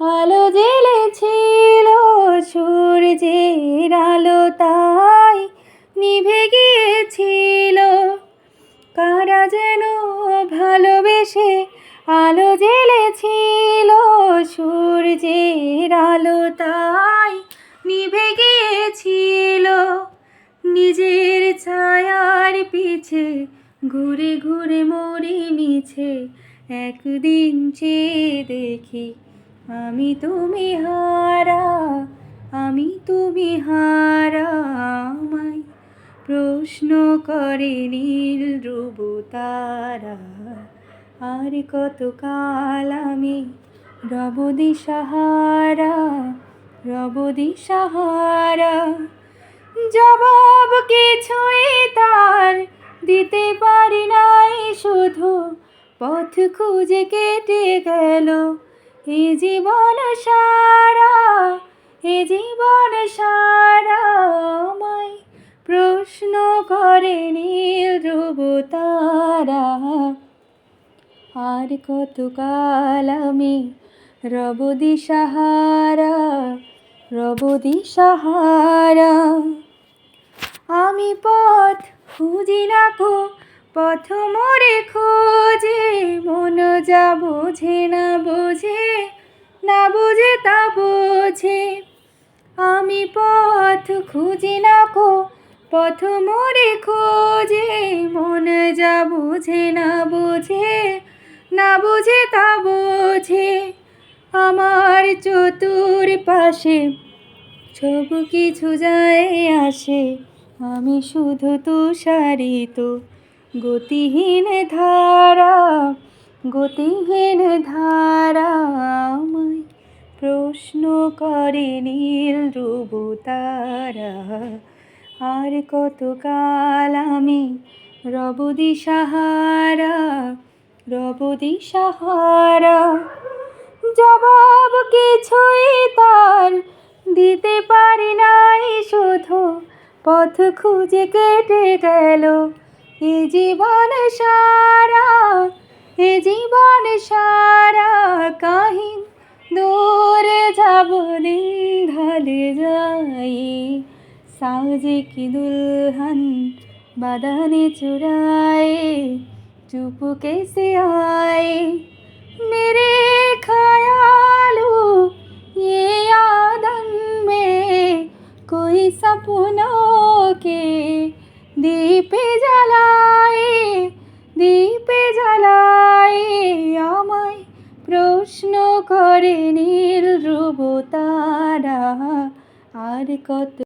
আলো জ্বেলেছিল সূর্যের আলো, তাই নিভে গিয়েছিল। কারা যেন ভালোবেসে আলো জ্বেলেছিল সূর্যের আলো, তাই নিভে গিয়েছিল। নিজের ছায়ার পিছে ঘুরে ঘুরে মরি মিছে, একদিন চেয়ে দেখি আমি তুমি হারা, আমি তুমি হারা। আমায় প্রশ্ন করে নীল ধ্রুব তারা, আর কতকাল আমি রব দিশাহারা, রব দিশাহারা। জবাব কিছুই তার দিতে পারি নাই, শুধু পথ খুঁজে কেটে গেল এ জীবন সারা, এ জীবন সারা। আমায় প্রশ্ন করে নীল ধ্রুব তারা, আর কতকাল আমি রব দিশাহারা, রব দিশাহারা। আমি পথ খুঁজি না কো, পথ মোরে খোঁজে, মন যা বোঝে না বোঝে, না বোঝে তা বোঝে। আমি পথ খুঁজি না কো, পথ মোরে খোঁজে, মন যা বোঝে না বোঝে, না বোঝে তা বোঝে। আমার চতুর্পাশে সব কিছু যায় আসে, আমি শুধু তুষারিত গতিহীন ধারা, গতিহীন ধারা। আমায় প্রশ্ন করে নীল ধ্রুব তারা, আর কতকাল আমি রব দিশাহারা, রব দিশাহারা। জবাব কিছুই তার দিতে পারি নাই, শুধু পথ খুঁজে কেটে গেল এ জীবন সারা, এ জীবন সারা। কাহিন দূরে যাব দিন ঢলে যাই, साजे की दुल्हन बदने चुराए, चुपके से आए मेरे ख्यालों ये यादन में, कोई सपनों के दीप जलाए, दीप जलाए। আমায় প্রশ্ন করে নীল ধ্রুব তারা, আর কত